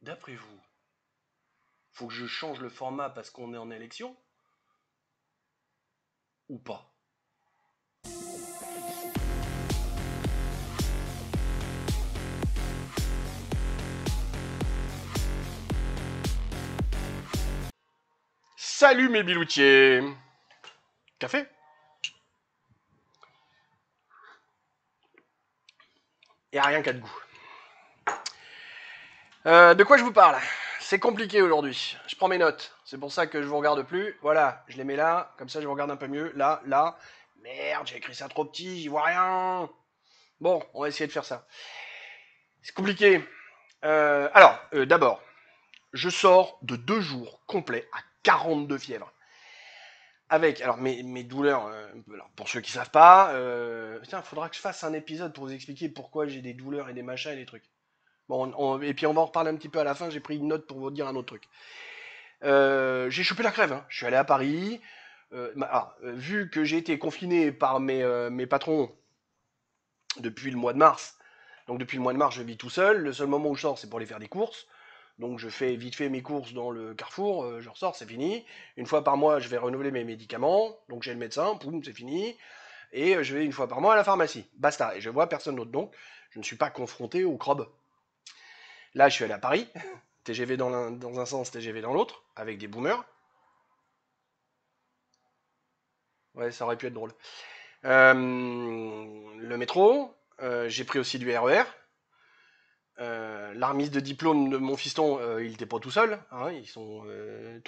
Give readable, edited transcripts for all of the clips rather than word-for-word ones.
d'après vous, faut que je change le format parce qu'on est en élection ou pas? Salut mes biloutiers! Café? Y a rien qu'à de goût. De quoi je vous parle? C'est compliqué aujourd'hui. Je prends mes notes. C'est pour ça que je vous regarde plus. Voilà, je les mets là. Comme ça, je vous regarde un peu mieux. Là, là. Merde, j'ai écrit ça trop petit. J'y vois rien. Bon, on va essayer de faire ça. C'est compliqué. D'abord, je sors de 2 jours complets à 42 fièvres. Avec, alors mes douleurs, alors pour ceux qui savent pas, tiens, faudra que je fasse un épisode pour vous expliquer pourquoi j'ai des douleurs et des machins et des trucs. Bon, et puis on va en reparler un petit peu à la fin, j'ai pris une note pour vous dire un autre truc. J'ai chopé la crève, hein. Je suis allé à Paris. Vu que j'ai été confiné par mes patrons depuis le mois de mars, donc depuis le mois de mars je vis tout seul, le seul moment où je sors c'est pour aller faire des courses. Donc je fais vite fait mes courses dans le Carrefour, je ressors, c'est fini. Une fois par mois je vais renouveler mes médicaments, donc j'ai le médecin, poum, c'est fini. Et je vais une fois par mois à la pharmacie. Basta, et je vois personne d'autre, donc je ne suis pas confronté au crabe. Là je suis allé à Paris, TGV dans un sens, TGV dans l'autre, avec des boomers. Ouais, ça aurait pu être drôle. Le métro, j'ai pris aussi du RER. La remise de diplôme de mon fiston, il était pas tout seul. Hein, ils sont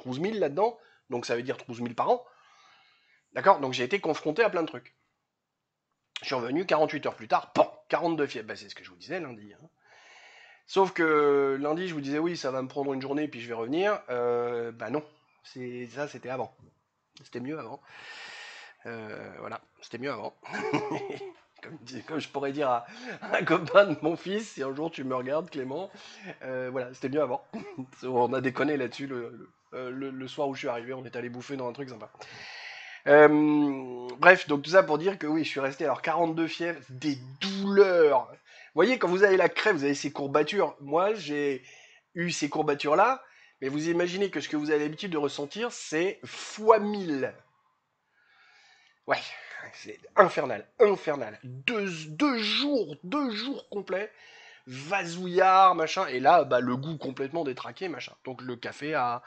12 000 là-dedans. Donc ça veut dire 12 000 par an. D'accord. Donc j'ai été confronté à plein de trucs. Je suis revenu 48 heures plus tard. Bon, 42 fièvres. Bah, c'est ce que je vous disais lundi. Hein. Sauf que lundi, je vous disais oui, ça va me prendre une journée puis je vais revenir. Bah non. Ça, c'était avant. C'était mieux avant. Voilà, c'était mieux avant. Comme je pourrais dire à un copain de mon fils, si un jour tu me regardes, Clément, voilà, c'était mieux avant. On a déconné là-dessus le soir où je suis arrivé, on est allé bouffer dans un truc sympa. Bref, donc tout ça pour dire que oui, je suis resté alors 42 fièvres, des douleurs. Vous voyez, quand vous avez la crève, vous avez ces courbatures. Moi, j'ai eu ces courbatures-là, mais vous imaginez que ce que vous avez l'habitude de ressentir, c'est fois 1000. Ouais, c'est infernal, infernal. Deux jours complets, vasouillard, machin, et là, bah, le goût complètement détraqué, machin. Donc le café a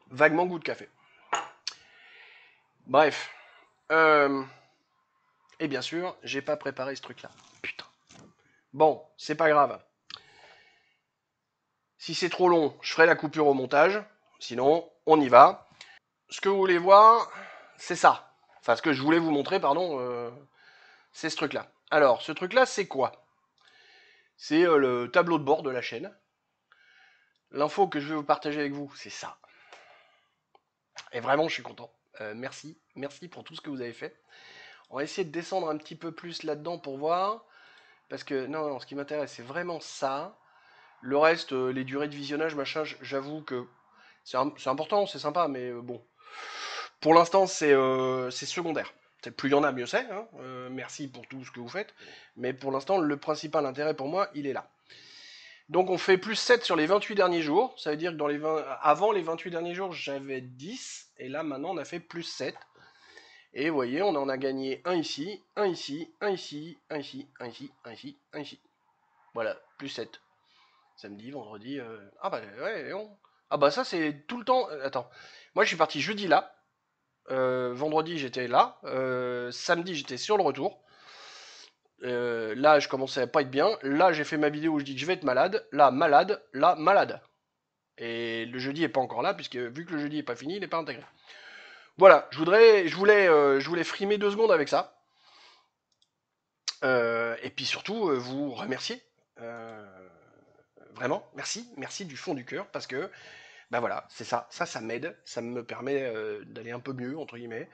vaguement goût de café. Bref. Euh, et bien sûr, j'ai pas préparé ce truc-là. Putain. Bon, c'est pas grave. Si c'est trop long, je ferai la coupure au montage. Sinon, on y va. Ce que vous voulez voir, c'est ça. Enfin, ce que je voulais vous montrer, pardon, c'est ce truc-là. Alors, ce truc-là, c'est quoi? C'est le tableau de bord de la chaîne. L'info que je vais vous partager avec vous, c'est ça. Et vraiment, je suis content. Merci, merci pour tout ce que vous avez fait. On va essayer de descendre un petit peu plus là-dedans pour voir. Parce que, non, ce qui m'intéresse, c'est vraiment ça. Le reste, les durées de visionnage, machin, j'avoue que c'est important, c'est sympa, mais bon. Pour l'instant, c'est secondaire. Plus il y en a, mieux c'est. Hein. Merci pour tout ce que vous faites. Mais pour l'instant, le principal intérêt pour moi, il est là. Donc on fait plus 7 sur les 28 derniers jours. Ça veut dire que avant les 28 derniers jours, j'avais 10. Et là, maintenant, on a fait plus 7. Et vous voyez, on en a gagné un ici, un ici, un ici, un ici, un ici, un ici, un ici. Voilà, plus 7. Samedi, vendredi. Ah bah ouais, ah bah ça c'est tout le temps. Attends. Moi je suis parti jeudi là. Vendredi j'étais là. Samedi j'étais sur le retour. Là je commençais à pas être bien. Là j'ai fait ma vidéo où je dis que je vais être malade. Là malade. Là malade. Et le jeudi est pas encore là puisque vu que le jeudi est pas fini, il est pas intégré. Voilà, je voulais frimer 2 secondes avec ça. Et puis surtout vous remercier. Vraiment, merci, merci du fond du cœur parce que ben voilà, c'est ça m'aide, ça me permet d'aller un peu mieux, entre guillemets,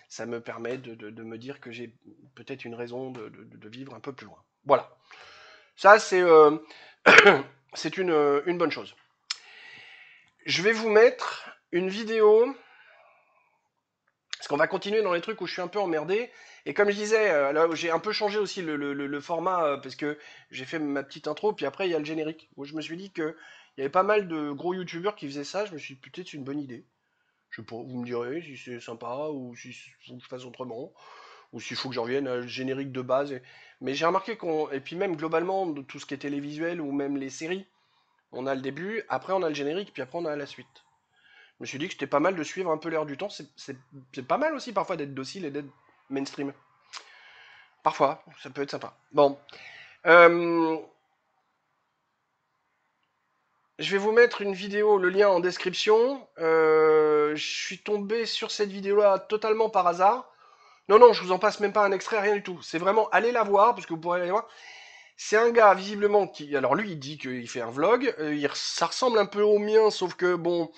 ça me permet de me dire que j'ai peut-être une raison de vivre un peu plus loin. Voilà, ça c'est une bonne chose. Je vais vous mettre une vidéo, Parce qu'on va continuer dans les trucs où je suis un peu emmerdé. Et comme je disais, là, j'ai un peu changé aussi le format parce que j'ai fait ma petite intro, puis après il y a le générique. Où je me suis dit que il y avait pas mal de gros youtubeurs qui faisaient ça. Je me suis dit peut-être c'est une bonne idée. Je sais pas, vous me direz si c'est sympa ou si faut que je fasse autrement ou s'il faut que je revienne à le générique de base. Mais j'ai remarqué qu'on et puis même globalement de tout ce qui est télévisuel ou même les séries, on a le début, après on a le générique, puis après on a la suite. Je me suis dit que c'était pas mal de suivre un peu l'air du temps. C'est pas mal aussi parfois d'être docile et d'être mainstream. Parfois, ça peut être sympa. Bon. Euh, je vais vous mettre une vidéo, le lien en description. Je suis tombé sur cette vidéo-là totalement par hasard. Non, non, je vous en passe même pas un extrait, rien du tout. C'est vraiment, allez la voir, parce que vous pourrez aller voir. C'est un gars, visiblement, qui... Alors lui, il dit qu'il fait un vlog. Ça ressemble un peu au mien, sauf que, bon...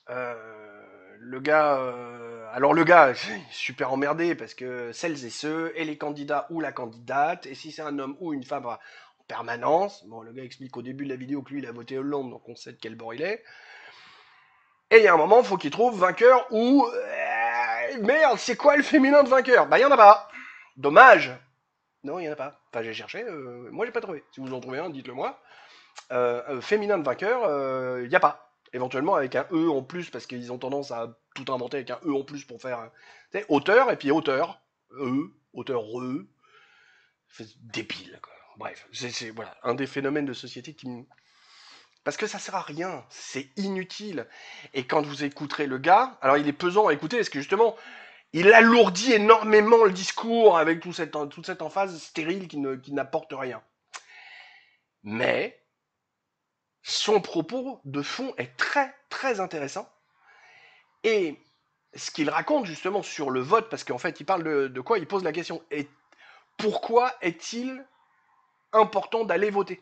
le gars... alors le gars, super emmerdé, parce que celles et ceux, et les candidats ou la candidate, et si c'est un homme ou une femme en permanence. Bon, le gars explique au début de la vidéo que lui, il a voté Hollande, donc on sait de quel bord il est. Et il y a un moment, il faut qu'il trouve vainqueur ou... merde, c'est quoi le féminin de vainqueur? Bah, il y en a pas. Dommage. Non, il y en a pas. Enfin, j'ai cherché, moi j'ai pas trouvé. Si vous en trouvez un, dites-le moi. Féminin de vainqueur, il y a pas. Éventuellement avec un E en plus, parce qu'ils ont tendance à tout inventer avec un E en plus pour faire... auteur, et puis auteur. Auteur, C'est débile, quoi. Bref, c'est voilà, un des phénomènes de société qui me... Parce que ça sert à rien, c'est inutile. Et quand vous écouterez le gars, alors il est pesant à écouter, parce que justement, il alourdit énormément le discours avec toute cette emphase stérile qui n'apporte rien. Mais son propos de fond est très très intéressant. Et ce qu'il raconte justement sur le vote, parce qu'en fait il parle de quoi? Il pose la question. Et pourquoi est-il important d'aller voter?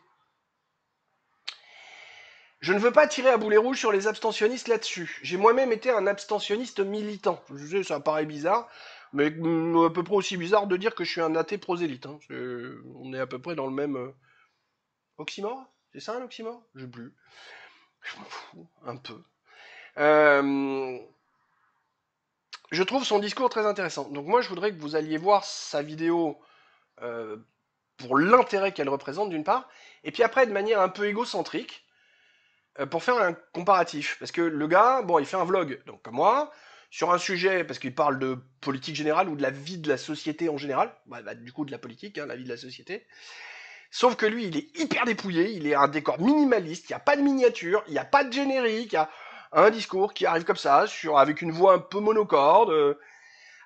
Je ne veux pas tirer à boulet rouge sur les abstentionnistes là-dessus. J'ai moi-même été un abstentionniste militant. Je sais, ça paraît bizarre, mais à peu près aussi bizarre de dire que je suis un athée prosélyte. Hein. On est à peu près dans le même... Oxymore? C'est ça un oxymore? Je sais plus. Je m'en fous, un peu. Euh, je trouve son discours très intéressant. Donc moi, je voudrais que vous alliez voir sa vidéo euh, pour l'intérêt qu'elle représente, d'une part, et puis après, de manière un peu égocentrique, pour faire un comparatif. Parce que le gars, bon, il fait un vlog, donc comme moi, sur un sujet, parce qu'il parle de politique générale ou de la vie de la société en général, du coup de la politique, hein, la vie de la société. Sauf que lui, il est hyper dépouillé, il est un décor minimaliste, il n'y a pas de miniature, il n'y a pas de générique, il y a un discours qui arrive comme ça, avec une voix un peu monocorde.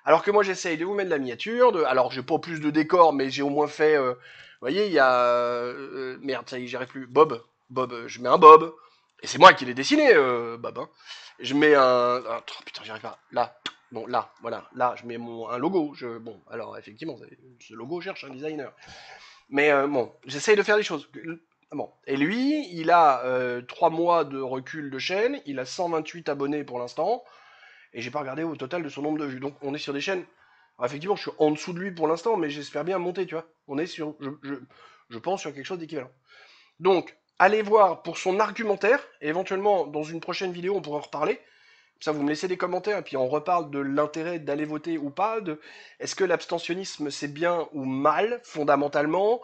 Alors que moi, j'essaye de vous mettre de la miniature. Alors, j'ai pas plus de décor, mais j'ai au moins fait... vous voyez, il y a... merde, ça y est, j'y arrive plus. Je mets un Bob. Et c'est moi qui l'ai dessiné, Bob. Hein. Je mets un... Oh, putain, j'y arrive pas. Là. Bon, là, voilà. Là, je mets un logo. Bon, alors, effectivement, ce logo cherche un designer. Mais bon, j'essaye de faire des choses. Bon. Et lui, il a 3 mois de recul de chaîne. Il a 128 abonnés pour l'instant. Et j'ai pas regardé au total de son nombre de vues. Donc on est sur des chaînes. Alors, effectivement, je suis en dessous de lui pour l'instant, mais j'espère bien monter, tu vois. On est sur, je pense, sur quelque chose d'équivalent. Donc, allez voir pour son argumentaire, et éventuellement, dans une prochaine vidéo, on pourra en reparler. Ça, vous me laissez des commentaires, et puis on reparle de l'intérêt d'aller voter ou pas, de est-ce que l'abstentionnisme c'est bien ou mal, fondamentalement,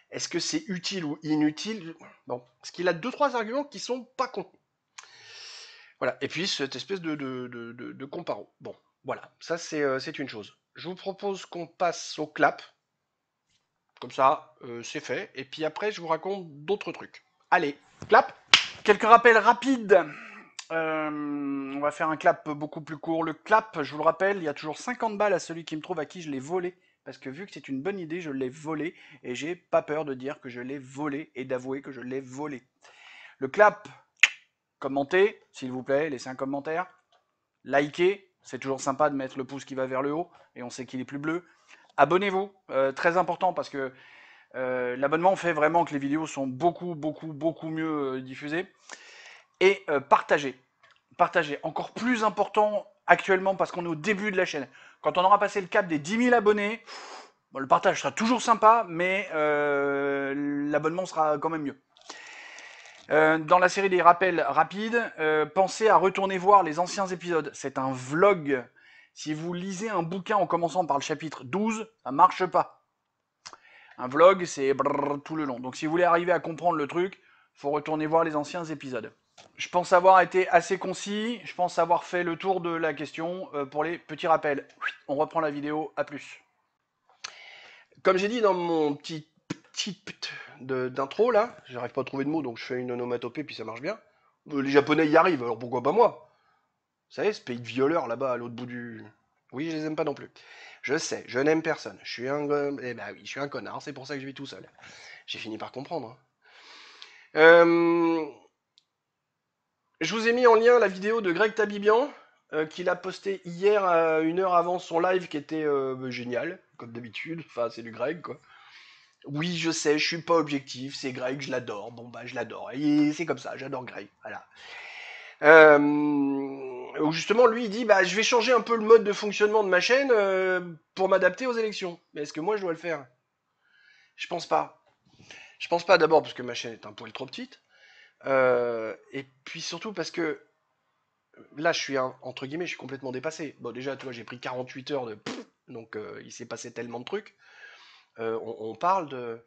est-ce que c'est utile ou inutile. Bon, parce qu'il a 2-3 arguments qui sont pas cons. Voilà, et puis cette espèce de comparo. Bon, voilà, ça c'est une chose. Je vous propose qu'on passe au clap, comme ça c'est fait, et puis après je vous raconte d'autres trucs. Allez, clap. Quelques rappels rapides. On va faire un clap beaucoup plus court. Le clap, je vous le rappelle, il y a toujours 50 balles à celui qui me trouve à qui je l'ai volé. Parce que vu que c'est une bonne idée, je l'ai volé. Et j'ai pas peur de dire que je l'ai volé et d'avouer que je l'ai volé. Le clap, commentez, s'il vous plaît, laissez un commentaire. Likez, c'est toujours sympa de mettre le pouce qui va vers le haut, et on sait qu'il est plus bleu. Abonnez-vous, très important, parce que l'abonnement fait vraiment que les vidéos sont beaucoup mieux diffusées. Et partagez. Partagez, encore plus important actuellement, parce qu'on est au début de la chaîne. Quand on aura passé le cap des 10 000 abonnés, bon, le partage sera toujours sympa, mais l'abonnement sera quand même mieux. Dans la série des rappels rapides, pensez à retourner voir les anciens épisodes. C'est un vlog. Si vous lisez un bouquin en commençant par le chapitre 12, ça marche pas. Un vlog, c'est tout le long. Donc si vous voulez arriver à comprendre le truc, faut retourner voir les anciens épisodes. Je pense avoir été assez concis, je pense avoir fait le tour de la question. Pour les petits rappels, on reprend la vidéo, à plus. Comme j'ai dit dans mon petit d'intro là, j'arrive pas à trouver de mots donc je fais une onomatopée puis ça marche bien. Les Japonais y arrivent, alors pourquoi pas moi? Vous savez, ce pays de violeurs là-bas à l'autre bout du. Oui, je les aime pas non plus. Je sais, je n'aime personne. Je suis un. Eh ben oui, je suis un connard, c'est pour ça que je vis tout seul. J'ai fini par comprendre. Hein. Je vous ai mis en lien la vidéo de Greg Tabibian, qu'il a posté hier, une heure avant son live, qui était génial, comme d'habitude. Enfin, c'est du Greg, quoi. Oui, je sais, je suis pas objectif, c'est Greg, je l'adore. Bon, bah, je l'adore. Et c'est comme ça, j'adore Greg. Voilà. Où justement, lui, il dit, bah, je vais changer un peu le mode de fonctionnement de ma chaîne pour m'adapter aux élections. Mais est-ce que moi, je dois le faire? Je pense pas. Je pense pas d'abord parce que ma chaîne est un poil trop petite. Et puis surtout parce que là, je suis, entre guillemets, je suis complètement dépassé. Bon, déjà, tu vois, j'ai pris 48 heures de... Donc, il s'est passé tellement de trucs. On parle de...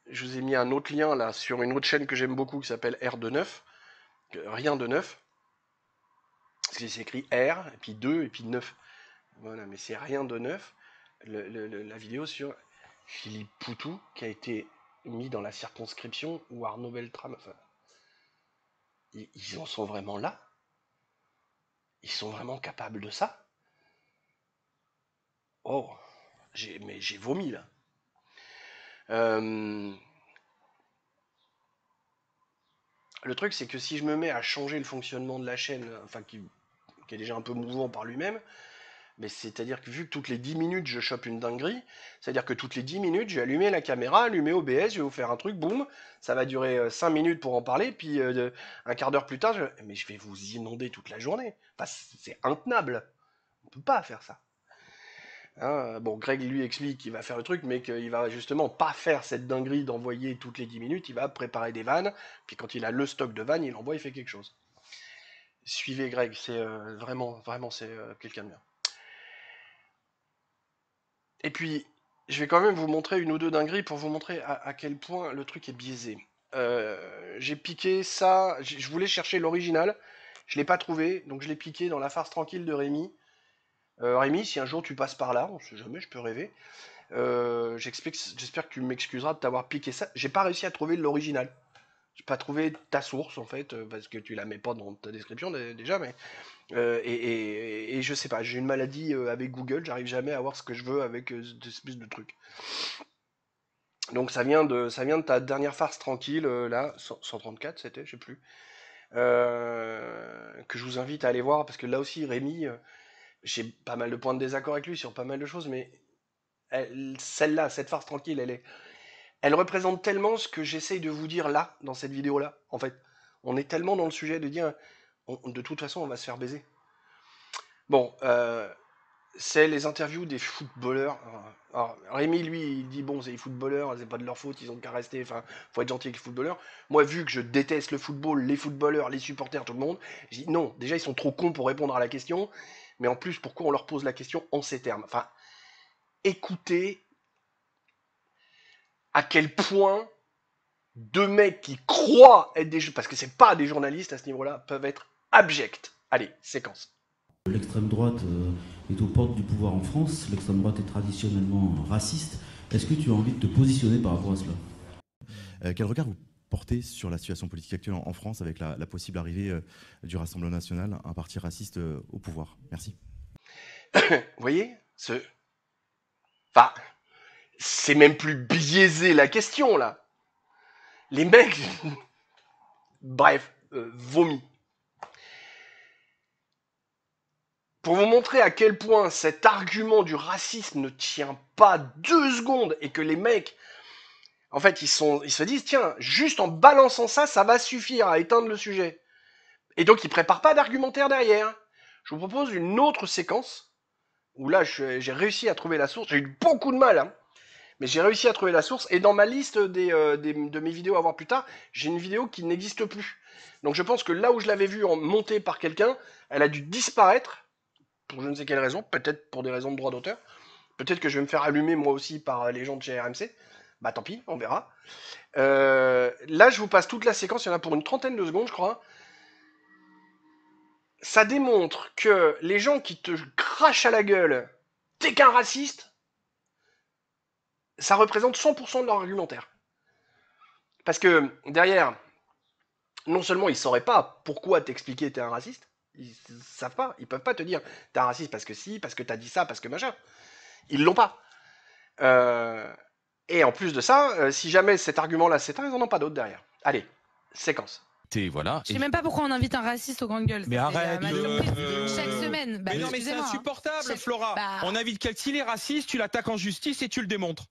Je vous ai mis un autre lien, là, sur une autre chaîne que j'aime beaucoup, qui s'appelle R de neuf. Rien de neuf. Parce que c'est écrit R, et puis 2, et puis 9. Voilà, mais c'est rien de neuf. La vidéo sur Philippe Poutou, qui a été mis dans la circonscription où Arnaud Beltrame... Enfin, ils en sont vraiment là? Ils sont vraiment capables de ça? Oh, j'ai vomi là. Le truc, c'est que si je me mets à changer le fonctionnement de la chaîne, enfin qui est déjà un peu mouvant par lui-même, mais c'est-à-dire que vu que toutes les 10 minutes je chope une dinguerie, c'est-à-dire que toutes les 10 minutes je vais allumer la caméra, allumer OBS, je vais vous faire un truc, boum, ça va durer 5 minutes pour en parler, puis un quart d'heure plus tard, mais je vais vous inonder toute la journée. Enfin, c'est intenable. On peut pas faire ça. Hein, bon, Greg lui explique qu'il va faire le truc, mais qu'il va justement pas faire cette dinguerie d'envoyer toutes les 10 minutes, il va préparer des vannes, puis quand il a le stock de vannes, il envoie, il fait quelque chose. Suivez Greg, c'est vraiment, c'est quelqu'un de bien. Et puis, je vais quand même vous montrer une ou deux dingueries pour vous montrer à quel point le truc est biaisé. J'ai piqué ça, je voulais chercher l'original, je l'ai pas trouvé, donc je l'ai piqué dans La farce tranquille de Rémi. Rémi, si un jour tu passes par là, on sait jamais, je peux rêver. J'espère que tu m'excuseras de t'avoir piqué ça. J'ai pas réussi à trouver l'original. J'ai pas trouvé ta source en fait, parce que tu la mets pas dans ta description déjà, mais et je sais pas, j'ai une maladie avec Google, j'arrive jamais à voir ce que je veux avec cette espèce de truc. Donc ça vient de ta dernière farce tranquille, là, 134 c'était, je sais plus, que je vous invite à aller voir parce que là aussi Rémi, j'ai pas mal de points de désaccord avec lui sur pas mal de choses, mais celle-là, cette farce tranquille, elle représente tellement ce que j'essaye de vous dire là, dans cette vidéo-là, en fait. On est tellement dans le sujet de dire, de toute façon, on va se faire baiser. Bon, c'est les interviews des footballeurs. Alors, Rémi, lui, il dit, bon, c'est les footballeurs, c'est pas de leur faute, ils ont qu'à rester, enfin, faut être gentil avec les footballeurs. Moi, vu que je déteste le football, les footballeurs, les supporters, tout le monde, je dis, non, déjà, ils sont trop cons pour répondre à la question, mais en plus, pourquoi on leur pose la question en ces termes? Enfin, écoutez à quel point deux mecs qui croient être des... parce que c'est pas des journalistes à ce niveau-là, peuvent être abjects. Allez, séquence. L'extrême droite est aux portes du pouvoir en France. L'extrême droite est traditionnellement raciste. Est-ce que tu as envie de te positionner par rapport à cela? Quel regard vous portez sur la situation politique actuelle en France avec la possible arrivée du Rassemblement national, un parti raciste au pouvoir? Merci. Vous voyez Enfin, c'est même plus biaisé la question, là. Les mecs... Bref, vomi. Pour vous montrer à quel point cet argument du racisme ne tient pas 2 secondes et que les mecs, en fait, ils se disent, tiens, juste en balançant ça, ça va suffire à éteindre le sujet. Et donc, ils préparent pas d'argumentaire derrière. Je vous propose une autre séquence où là, j'ai réussi à trouver la source. J'ai eu beaucoup de mal, hein. Mais j'ai réussi à trouver la source, et dans ma liste de mes vidéos à voir plus tard, j'ai une vidéo qui n'existe plus. Donc je pense que là où je l'avais vue montée par quelqu'un, elle a dû disparaître, pour je ne sais quelle raison, peut-être pour des raisons de droit d'auteur. Peut-être que je vais me faire allumer moi aussi par les gens de chez RMC. Bah tant pis, on verra. Là, je vous passe toute la séquence, il y en a pour une trentaine de secondes, je crois. Ça démontre que les gens qui te crachent à la gueule, t'es qu'un raciste, ça représente 100% de leur argumentaire. Parce que derrière, non seulement ils sauraient pas pourquoi t'expliquer t'es un raciste, ils savent pas, ils peuvent pas te dire t'es un raciste parce que si, parce que t'as dit ça, parce que machin. Ils l'ont pas. Et en plus de ça, si jamais cet argument-là s'éteint, ils en ont pas d'autre derrière. Allez, séquence. Voilà. Je sais même pas pourquoi on invite un raciste aux grandes gueules. Mais arrête chaque semaine. Bah, mais non, mais c'est insupportable, Flora. On invite quelqu'un, s'il est raciste, tu l'attaques en justice et tu le démontres.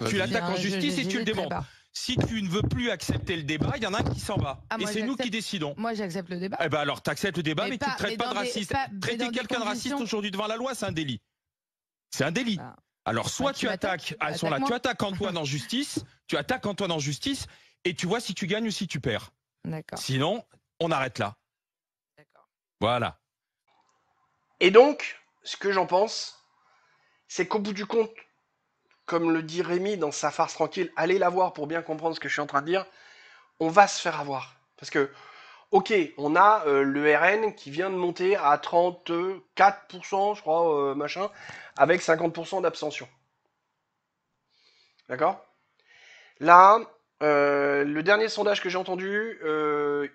Tu l'attaques en justice et tu le démontres. Si tu ne veux plus accepter le débat, il y en a un qui s'en va. Et c'est nous qui décidons. Moi, j'accepte le débat. Eh ben alors, tu acceptes le débat, mais tu ne traites pas de raciste. Traiter quelqu'un de raciste aujourd'hui devant la loi, c'est un délit. C'est un délit. Alors, soit tu attaques Antoine en justice, et tu vois si tu gagnes ou si tu perds. D'accord. Sinon, on arrête là. D'accord. Voilà. Et donc, ce que j'en pense, c'est qu'au bout du compte, comme le dit Rémi dans sa farce tranquille, allez la voir pour bien comprendre ce que je suis en train de dire, on va se faire avoir. Parce que, ok, on a le RN qui vient de monter à 34%, je crois, machin, avec 50% d'abstention. D'accord ? Là, le dernier sondage que j'ai entendu,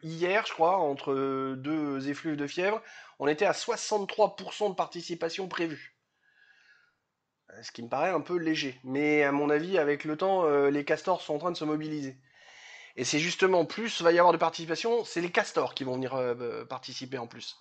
hier, je crois, entre deux effluves de fièvre, on était à 63% de participation prévue. Ce qui me paraît un peu léger. Mais à mon avis, avec le temps, les castors sont en train de se mobiliser. Et c'est justement plus va y avoir de participation, c'est les castors qui vont venir participer en plus.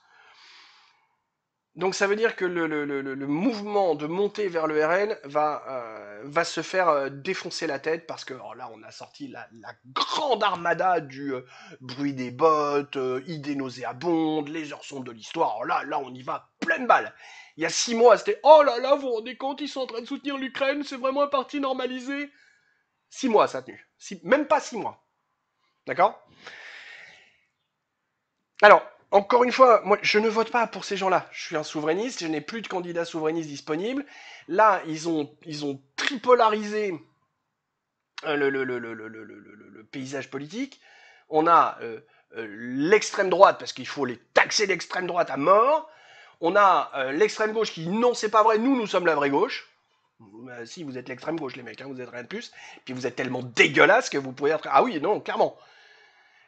Donc ça veut dire que le mouvement de montée vers le RN va se faire défoncer la tête parce que là on a sorti la grande armada du bruit des bottes, idées nauséabondes, les heures sombres de l'histoire. Là on y va pleine balle. Il y a 6 mois c'était oh là là, vous vous rendez compte, ils sont en train de soutenir l'Ukraine, c'est vraiment un parti normalisé. 6 mois ça a tenu. Même pas 6 mois. D'accord ? Alors, encore une fois, moi, je ne vote pas pour ces gens-là. Je suis un souverainiste, je n'ai plus de candidats souverainistes disponibles. Là, ils ont tripolarisé le paysage politique. On a l'extrême droite, parce qu'il faut les taxer l'extrême droite à mort. On a l'extrême gauche qui, non, c'est pas vrai, nous sommes la vraie gauche. Si, vous êtes l'extrême gauche, les mecs, hein, vous êtes rien de plus. Puis vous êtes tellement dégueulasse que vous pouvez être... Ah oui, non, clairement.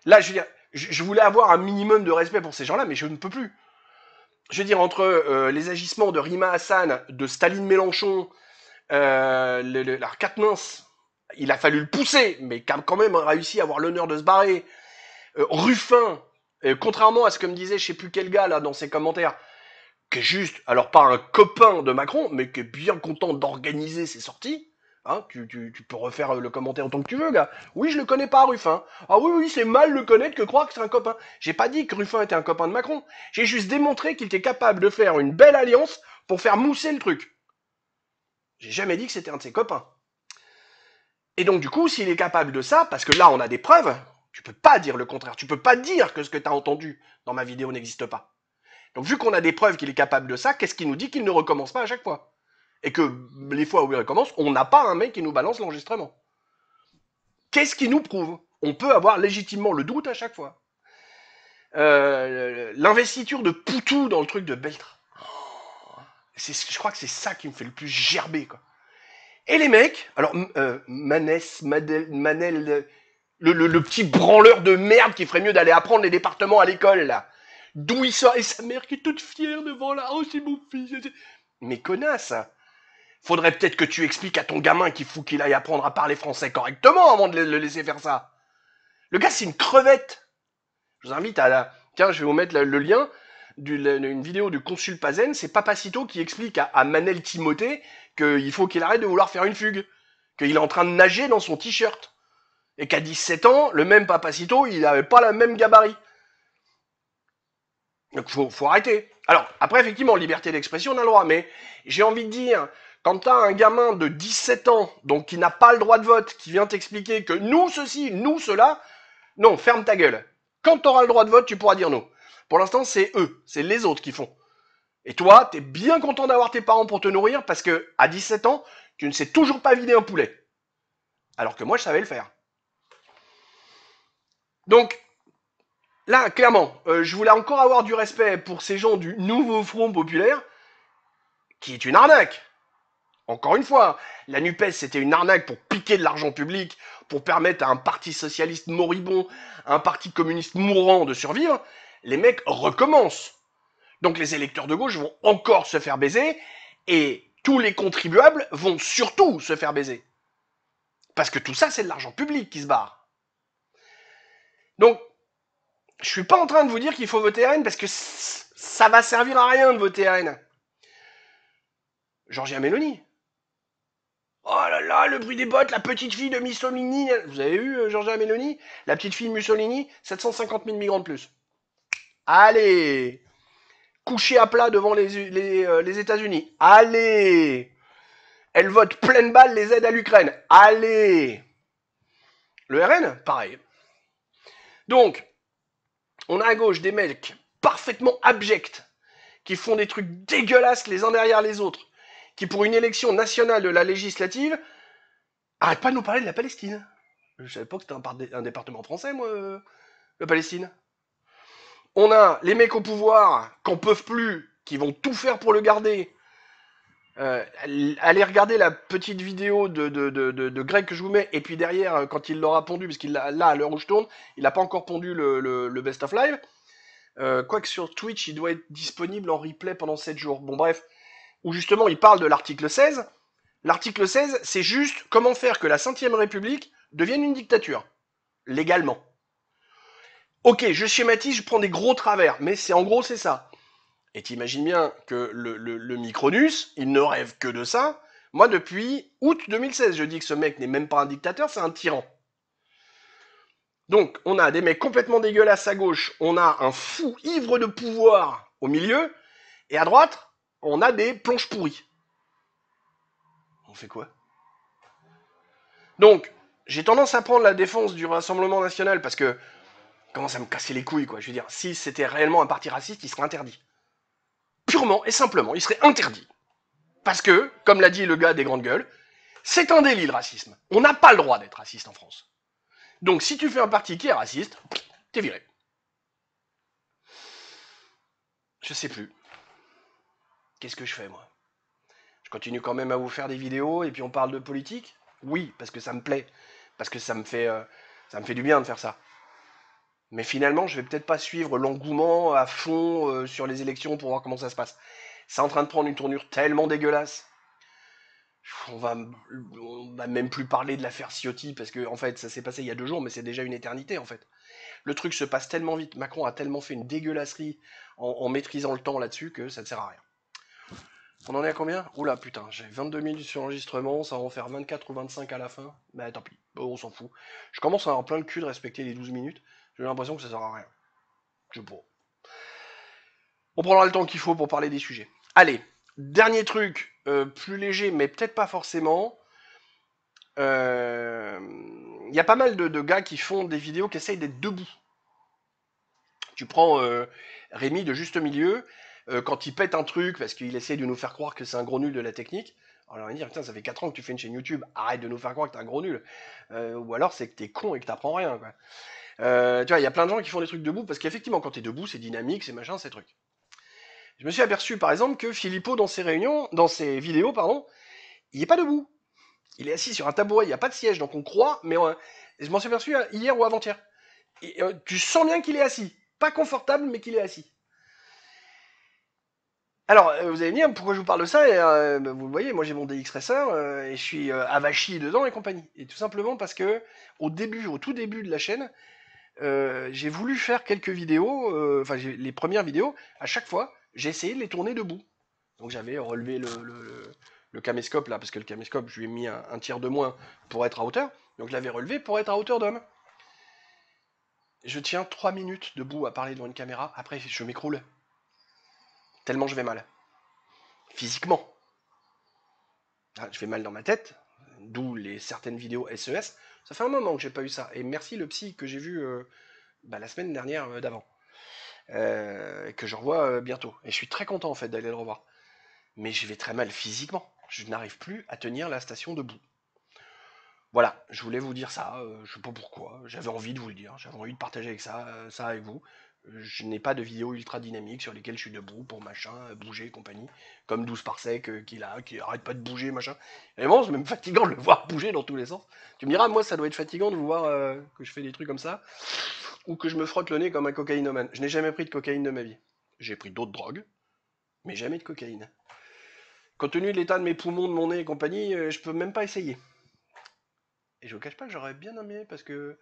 Là, je veux dire... Je voulais avoir un minimum de respect pour ces gens-là, mais je ne peux plus. Je veux dire, entre les agissements de Rima Hassan, de Staline Mélenchon, la Quatennens, il a fallu le pousser, mais quand même réussi à avoir l'honneur de se barrer. Ruffin, contrairement à ce que me disait je sais plus quel gars là dans ses commentaires, qui est juste, alors pas un copain de Macron, mais qui est bien content d'organiser ses sorties. Hein, tu peux refaire le commentaire autant que tu veux, gars. Oui, je le connais pas, Ruffin. Ah oui, c'est mal le connaître que croire que c'est un copain. J'ai pas dit que Ruffin était un copain de Macron. J'ai juste démontré qu'il était capable de faire une belle alliance pour faire mousser le truc. J'ai jamais dit que c'était un de ses copains. Et donc, du coup, s'il est capable de ça, parce que là, on a des preuves, tu peux pas dire le contraire. Tu peux pas dire que ce que tu as entendu dans ma vidéo n'existe pas. Donc, vu qu'on a des preuves qu'il est capable de ça, qu'est-ce qui nous dit qu'il ne recommence pas à chaque fois ? Et que les fois où il recommence, on n'a pas un mec qui nous balance l'enregistrement. Qu'est-ce qui nous prouve ? On peut avoir légitimement le doute à chaque fois. L'investiture de Poutou dans le truc de Beltre. Je crois que c'est ça qui me fait le plus gerber, quoi. Et les mecs, alors Manel, le petit branleur de merde qui ferait mieux d'aller apprendre les départements à l'école, là. D'où il sort, et sa mère qui est toute fière devant là, oh c'est mon fils. Mais connasse. Faudrait peut-être que tu expliques à ton gamin qu'il faut qu'il aille apprendre à parler français correctement avant de le laisser faire ça. Le gars, c'est une crevette. Je vous invite à... Tiens, je vais vous mettre le lien d'une vidéo du consul Pazen. C'est Papacito qui explique à Manel Timothée qu'il faut qu'il arrête de vouloir faire une fugue. Qu'il est en train de nager dans son t-shirt. Et qu'à 17 ans, le même Papacito, il n'avait pas la même gabarit. Donc faut arrêter. Alors, après, effectivement, liberté d'expression, on a le droit, mais j'ai envie de dire Quand t'as un gamin de 17 ans, donc qui n'a pas le droit de vote, qui vient t'expliquer que nous ceci, nous cela, non, ferme ta gueule. Quand t'auras le droit de vote, tu pourras dire nous. Pour l'instant, c'est eux, c'est les autres qui font. Et toi, t'es bien content d'avoir tes parents pour te nourrir parce que à 17 ans, tu ne sais toujours pas vider un poulet. Alors que moi, je savais le faire. Donc, là, clairement, je voulais encore avoir du respect pour ces gens du nouveau Front Populaire, qui est une arnaque. Encore une fois, la NUPES, c'était une arnaque pour piquer de l'argent public, pour permettre à un parti socialiste moribond, à un parti communiste mourant de survivre. Les mecs recommencent. Donc les électeurs de gauche vont encore se faire baiser, et tous les contribuables vont surtout se faire baiser. Parce que tout ça, c'est de l'argent public qui se barre. Donc, je suis pas en train de vous dire qu'il faut voter RN, parce que ça va servir à rien de voter RN. Georgia Meloni. Oh là là, le bruit des bottes, la petite fille de Mussolini. Vous avez vu Georgia Meloni? La petite fille de Mussolini, 750 000 migrants de plus. Allez, coucher à plat devant les États-Unis. Allez, elle vote pleine balle les aides à l'Ukraine. Allez. Le RN, pareil. Donc, on a à gauche des mecs parfaitement abjects, qui font des trucs dégueulasses les uns derrière les autres, qui pour une élection nationale de la législative, arrête pas de nous parler de la Palestine. Je savais pas que c'était un département français, moi, la Palestine. On a les mecs au pouvoir, qu'en peuvent plus, qui vont tout faire pour le garder. Allez regarder la petite vidéo de Greg que je vous mets, et puis derrière, quand il l'aura pondu, parce qu'il là, à l'heure où je tourne, il n'a pas encore pondu le Best of Live. Quoique sur Twitch, il doit être disponible en replay pendant 7 jours. Bon bref, où justement il parle de l'article 16. L'article 16, c'est juste comment faire que la 5ème République devienne une dictature. Légalement. Ok, je schématise, je prends des gros travers, mais en gros c'est ça. Et t'imagines bien que le Micronus, il ne rêve que de ça. Moi, depuis août 2016, je dis que ce mec n'est même pas un dictateur, c'est un tyran. Donc, on a des mecs complètement dégueulasses à gauche, on a un fou ivre de pouvoir au milieu, et à droite, on a des planches pourries. On fait quoi? Donc, j'ai tendance à prendre la défense du Rassemblement National, parce que commence à me casser les couilles, quoi. Je veux dire, si c'était réellement un parti raciste, il serait interdit. Purement et simplement, il serait interdit. Parce que, comme l'a dit le gars des grandes gueules, c'est un délit le racisme. On n'a pas le droit d'être raciste en France. Donc si tu fais un parti qui est raciste, t'es viré. Je sais plus. Qu'est-ce que je fais, moi? Je continue quand même à vous faire des vidéos et puis on parle de politique? Oui, parce que ça me plaît. Parce que ça me fait du bien de faire ça. Mais finalement, je vais peut-être pas suivre l'engouement à fond sur les élections pour voir comment ça se passe. C'est en train de prendre une tournure tellement dégueulasse. On va même plus parler de l'affaire Ciotti, parce que en fait, ça s'est passé il y a 2 jours, mais c'est déjà une éternité, en fait. Le truc se passe tellement vite, Macron a tellement fait une dégueulasserie en maîtrisant le temps là-dessus que ça ne sert à rien. On en est à combien? Oula, putain, j'ai 22 minutes sur l'enregistrement, ça va en faire 24 ou 25 à la fin. Bah tant pis, on s'en fout. Je commence à avoir plein le cul de respecter les 12 minutes, j'ai l'impression que ça sert à rien. Je sais pas. On prendra le temps qu'il faut pour parler des sujets. Allez, dernier truc, plus léger, mais peut-être pas forcément. Il y a pas mal de gars qui font des vidéos qui essayent d'être debout. Tu prends Rémi de Juste Milieu, quand il pète un truc parce qu'il essaie de nous faire croire que c'est un gros nul de la technique. Alors il va dire, putain, ça fait 4 ans que tu fais une chaîne YouTube, arrête de nous faire croire que t'es un gros nul. Ou alors c'est que t'es con et que t'apprends rien, quoi. Tu vois, il y a plein de gens qui font des trucs debout, parce qu'effectivement, quand t'es debout, c'est dynamique, c'est machin, c'est truc. Je me suis aperçu, par exemple, que Philippot, dans ses vidéos, il est pas debout. Il est assis sur un tabouret, il n'y a pas de siège, donc on croit, mais je m'en suis aperçu hier ou avant-hier. Tu sens bien qu'il est assis. Pas confortable, mais qu'il est assis. Alors, vous allez me dire, pourquoi je vous parle de ça? Vous le voyez, moi j'ai mon DX Racer, et je suis avachi dedans et compagnie. Et tout simplement parce que, au tout début de la chaîne, j'ai voulu faire quelques vidéos, les premières vidéos, à chaque fois, j'ai essayé de les tourner debout. Donc j'avais relevé le caméscope là, parce que le caméscope, je lui ai mis un tiers de moins pour être à hauteur. Donc je l'avais relevé pour être à hauteur d'homme. Je tiens 3 minutes debout à parler devant une caméra, après je m'écroule. Tellement je vais mal. Physiquement. Ah, je fais mal dans ma tête, d'où certaines vidéos SES. Ça fait un moment que j'ai pas eu ça. Et merci le psy que j'ai vu la semaine dernière d'avant. Que je revois bientôt. Et je suis très content en fait d'aller le revoir. Mais je vais très mal physiquement. Je n'arrive plus à tenir la station debout. Voilà, je voulais vous dire ça, je sais pas pourquoi, j'avais envie de vous le dire, j'avais envie de partager avec ça avec vous. Je n'ai pas de vidéo ultra dynamique sur lesquelles je suis debout pour machin, bouger et compagnie, comme 12 par sec qui arrête pas de bouger, machin. Vraiment, c'est même fatigant de le voir bouger dans tous les sens. Tu me diras, moi ça doit être fatigant de vous voir que je fais des trucs comme ça, ou que je me frotte le nez comme un cocaïnomane. Je n'ai jamais pris de cocaïne de ma vie. J'ai pris d'autres drogues, mais jamais de cocaïne. Compte tenu de l'état de mes poumons, de mon nez et compagnie, je peux même pas essayer. Et je vous cache pas que j'aurais bien aimé parce que.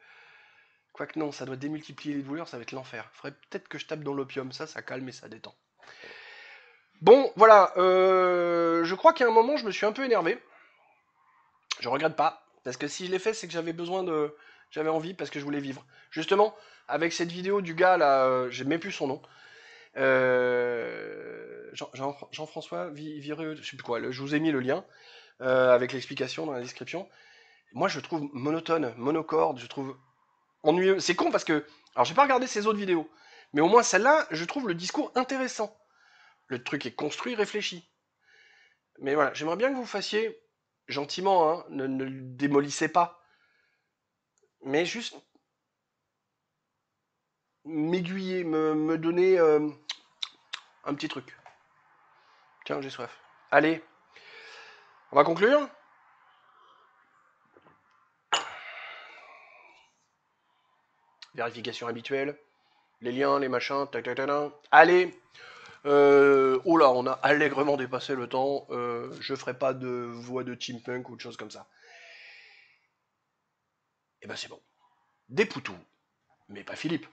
Quoique non, ça doit démultiplier les douleurs, ça va être l'enfer. Faudrait peut-être que je tape dans l'opium, ça calme et ça détend. Bon, voilà, je crois qu'à un moment, je me suis un peu énervé. Je regrette pas, parce que si je l'ai fait, c'est que j'avais besoin de... J'avais envie, parce que je voulais vivre. Justement, avec cette vidéo du gars, là, j'ai même plus son nom. Jean-François Vireux, je sais plus quoi, je vous ai mis le lien, avec l'explication dans la description. Moi, je trouve monotone, monocorde, je trouve ennuyeux. C'est con parce que... Alors, j'ai pas regardé ses autres vidéos. Mais au moins, celle-là, je trouve le discours intéressant. Le truc est construit, réfléchi. Mais voilà, j'aimerais bien que vous fassiez, gentiment, hein, ne le démolissez pas. Mais juste m'aiguiller, me donner un petit truc. Tiens, j'ai soif. Allez, on va conclure. Vérification habituelle. Les liens, les machins, tac tac tac tac. Allez. Oh là, on a allègrement dépassé le temps. Je ferai pas de voix de chipmunk ou de choses comme ça. Et ben c'est bon. Des poutous, mais pas Philippe.